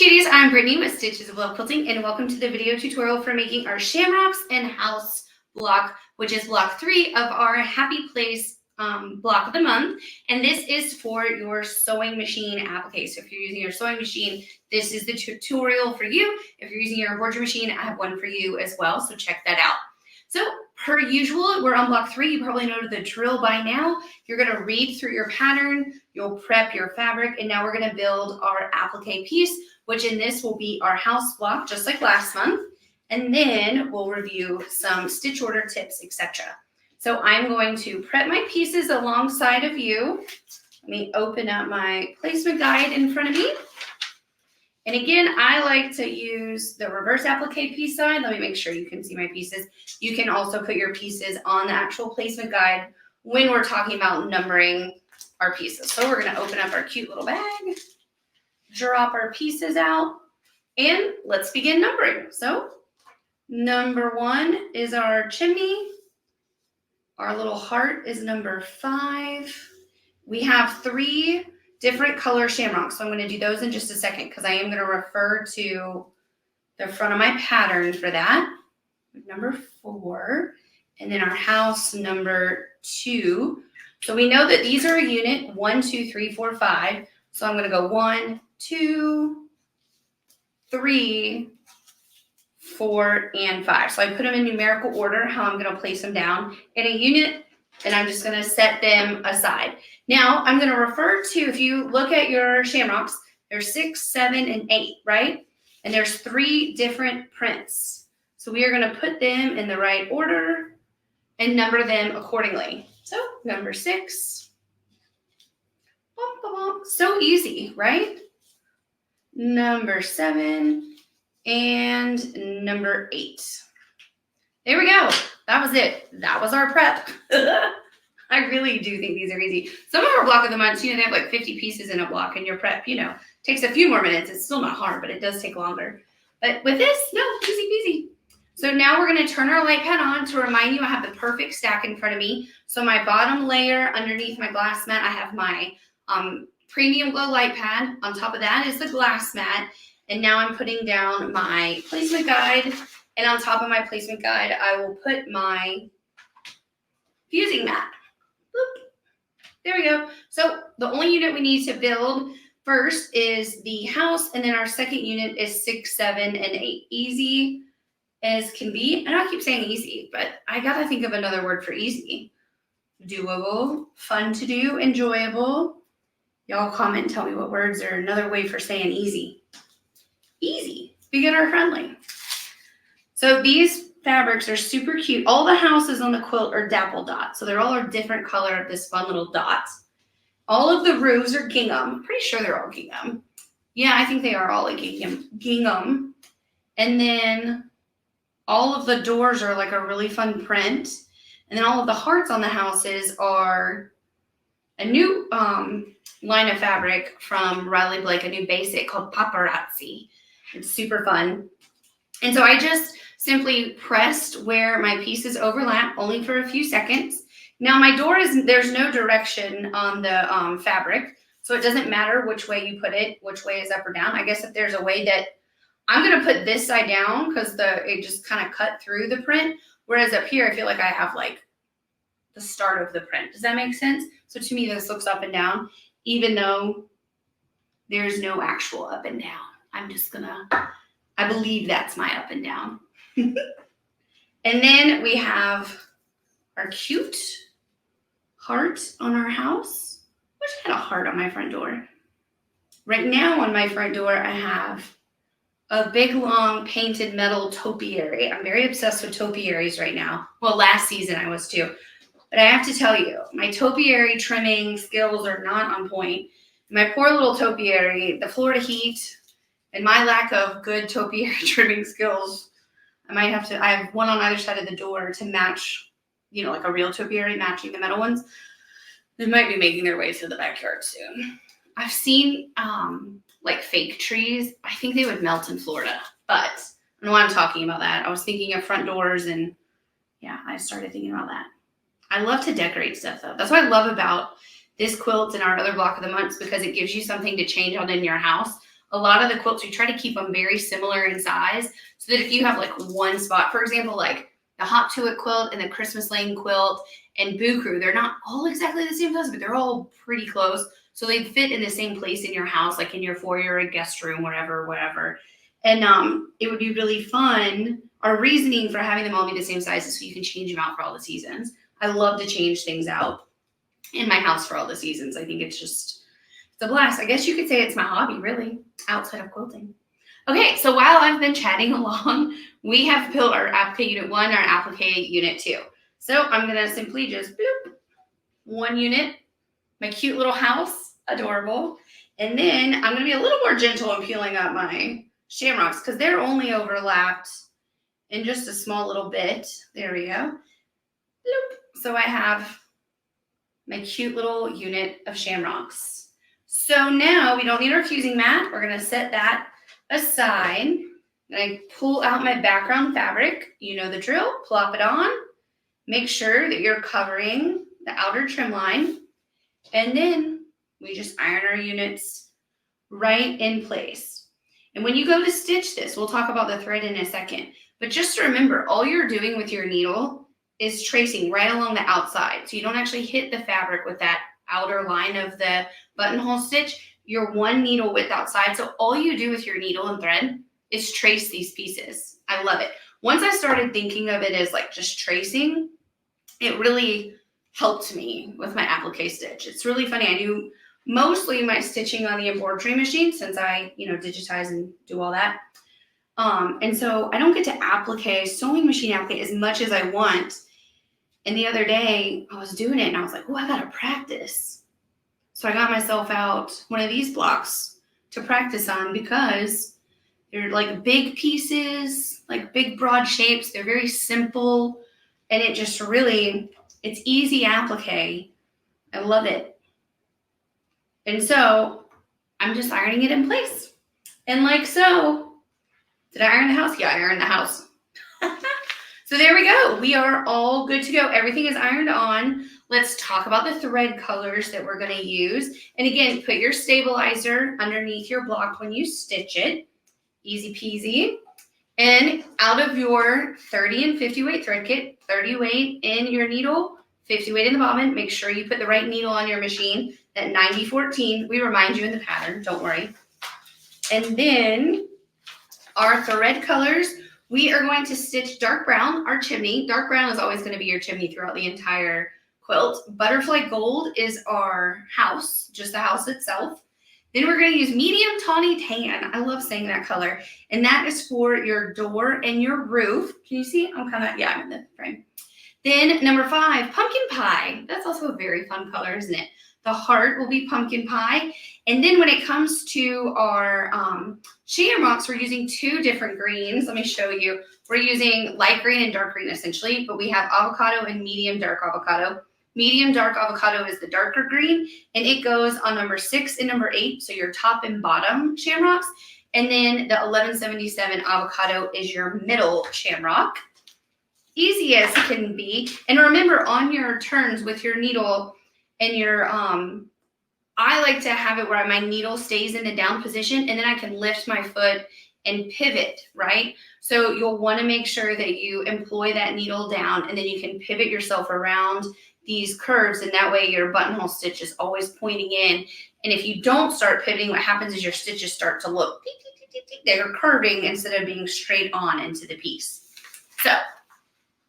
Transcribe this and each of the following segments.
cuties, I'm Brittany with Stitches of Love Quilting, and welcome to the video tutorial for making our shamrocks and house block, which is block 3 of our Happy Place block of the month. And this is for your sewing machine applique. So if you're using your sewing machine, this is the tutorial for you. If you're using your embroidery machine, I have one for you as well, so check that out. So per usual, we're on block 3. You probably know the drill by now. You're going to read through your pattern, you'll prep your fabric, and now we're going to build our applique piece, which in this will be our house block, just like last month. And then we'll review some stitch order tips, etc. So I'm going to prep my pieces alongside of you. Let me open up my placement guide in front of me. And again, I like to use the reverse applique piece side. Let me make sure you can see my pieces. You can also put your pieces on the actual placement guide when we're talking about numbering our pieces. So we're going to open up our cute little bag, drop our pieces out, and let's begin numbering. So number 1 is our chimney. Our little heart is number 5. We have 3 different color shamrocks. So I'm going to do those in just a second because I am going to refer to the front of my pattern for that. Number 4, and then our house number 2. So we know that these are a unit 1, 2, 3, 4, 5. So I'm going to go 1, 2, 3, 4, and 5. So I put them in numerical order, how I'm going to place them down in a unit, and I'm just going to set them aside. Now I'm going to refer to, if you look at your shamrocks, there's 6, 7, and 8, right? And there's 3 different prints. So we are going to put them in the right order and number them accordingly. So number 6, so easy, right? Number 7 and number 8. There we go. That was it. That was our prep. I really do think these are easy. Some of our block of the months, they have like 50 pieces in a block, and your prep, takes a few more minutes. It's still not hard, but it does take longer. But with this, no, easy peasy. So now we're going to turn our light pad on to remind you I have the perfect stack in front of me. So my bottom layer underneath my glass mat, I have my premium glow light pad. On top of that is the glass mat. And now I'm putting down my placement guide. And on top of my placement guide, I will put my fusing mat. Boop. There we go. So the only unit we need to build first is the house. And then our second unit is 6, 7, and 8. Easy as can be. I know I keep saying easy, but I got to think of another word for easy. Doable, fun to do, enjoyable. Y'all comment and tell me what words are another way for saying easy. Easy, beginner friendly. So these fabrics are super cute. All the houses on the quilt are dapple dots. So they're all a different color of this fun little dots. All of the roofs are gingham. I'm pretty sure they're all gingham. Yeah, I think they are all a gingham. And then all of the doors are like a really fun print. And then all of the hearts on the houses are a new line of fabric from Riley Blake, a new basic called Paparazzi. It's super fun. And so I just simply pressed where my pieces overlap, only for a few seconds. Now my door there's no direction on the fabric, so it doesn't matter which way you put it, which way is up or down. I guess if there's a way that I'm going to put this side down because it just kind of cut through the print, whereas up here I feel like I have like the start of the print. Does that make sense? So to me this looks up and down, even though there's no actual up and down. I believe that's my up and down. And then we have our cute heart on our house. Wish I had a heart on my front door. Right now on my front door, I have a big, long painted metal topiary. I'm very obsessed with topiaries right now. Well, last season I was too. But I have to tell you, my topiary trimming skills are not on point. My poor little topiary, the Florida heat, and my lack of good topiary trimming skills, I have one on either side of the door to match, like a real topiary matching the metal ones. They might be making their way to the backyard soon. I've seen like fake trees. I think they would melt in Florida, but I don't know why I'm talking about that. I was thinking of front doors, and yeah, I started thinking about that. I love to decorate stuff though. That's what I love about this quilt and our other block of the months, because it gives you something to change on in your house. a lot of the quilts, we try to keep them very similar in size so that if you have like one spot, for example, like the Hop to It quilt and the Christmas Lane quilt and Boo Crew, they're not all exactly the same size, but they're all pretty close. So they fit in the same place in your house, like in your foyer, a guest room, whatever. And it would be really fun. Our reasoning for having them all be the same size is so you can change them out for all the seasons. I love to change things out in my house for all the seasons. I think it's a blast. I guess you could say it's my hobby, really, outside of quilting. Okay, so while I've been chatting along, we have built our Appliqué Unit 1, our Appliqué Unit 2. So I'm going to simply just bloop, one unit, my cute little house, adorable. And then I'm going to be a little more gentle in peeling up my shamrocks because they're only overlapped in just a small little bit. There we go. Bloop. So I have my cute little unit of shamrocks. So now we don't need our fusing mat. We're going to set that aside. And I pull out my background fabric. You know the drill. Plop it on. Make sure that you're covering the outer trim line. And then we just iron our units right in place. And when you go to stitch this, we'll talk about the thread in a second. But just remember, all you're doing with your needle is tracing right along the outside. So you don't actually hit the fabric with that outer line of the buttonhole stitch. You're one needle width outside. So all you do with your needle and thread is trace these pieces. I love it. Once I started thinking of it as like just tracing, it really helped me with my applique stitch. It's really funny. I do mostly my stitching on the embroidery machine since I, digitize and do all that. And so I don't get to applique, sewing machine applique as much as I want. And the other day I was doing it and I was like, oh, I got to practice. So I got myself out one of these blocks to practice on because they're like big pieces, like big broad shapes. They're very simple. And it just really, it's easy applique. I love it. And so I'm just ironing it in place. And like so. Did I iron the house? Yeah, I ironed the house. So there we go. We are all good to go. Everything is ironed on. Let's talk about the thread colors that we're going to use. And again, put your stabilizer underneath your block when you stitch it. Easy peasy. And out of your 30 and 50 weight thread kit, 30 weight in your needle, 50 weight in the bobbin. Make sure you put the right needle on your machine. That 90-14. We remind you in the pattern. Don't worry. And then our thread colors, we are going to stitch dark brown, our chimney. Dark brown is always going to be your chimney throughout the entire quilt. Butterfly gold is our house, just the house itself. Then we're going to use medium tawny tan. I love saying that color. And that is for your door and your roof. Can you see? I'm in the frame. Then number 5, pumpkin pie. That's also a very fun color, isn't it? The heart will be pumpkin pie. And then when it comes to our shamrocks, we're using 2 different greens. Let me show you. We're using light green and dark green essentially, but we have avocado and medium dark avocado. Medium dark avocado is the darker green, and it goes on number 6 and number 8, so your top and bottom shamrocks. And then the 1177 avocado is your middle shamrock. Easy as can be. And remember, on your turns with your needle, and your, I like to have it where my needle stays in the down position and then I can lift my foot and pivot, right? So you'll want to make sure that you employ that needle down and then you can pivot yourself around these curves, and that way your buttonhole stitch is always pointing in. And if you don't start pivoting, what happens is your stitches start to look, they're curving instead of being straight on into the piece. So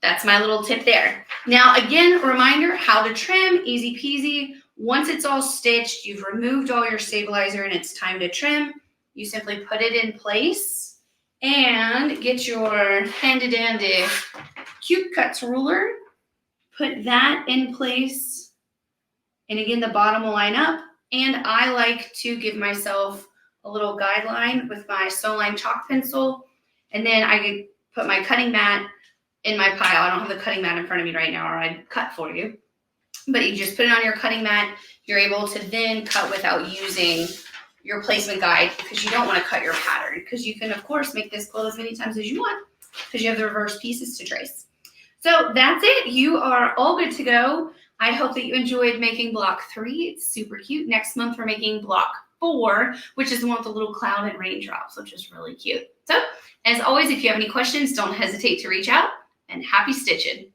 that's my little tip there. Now, again, reminder, how to trim, easy peasy. Once it's all stitched, you've removed all your stabilizer and it's time to trim, you simply put it in place and get your handy dandy Cute Cuts ruler, put that in place. And again, the bottom will line up. And I like to give myself a little guideline with my Sew Line chalk pencil. And then I put my cutting mat in my pile. I don't have the cutting mat in front of me right now, or I'd cut for you. But you just put it on your cutting mat. You're able to then cut without using your placement guide because you don't want to cut your pattern, because you can, of course, make this quilt as many times as you want because you have the reverse pieces to trace. So that's it. You are all good to go. I hope that you enjoyed making block 3. It's super cute. Next month, we're making block 4, which is the one with the little cloud and raindrops, which is really cute. So, as always, if you have any questions, don't hesitate to reach out, and happy stitching.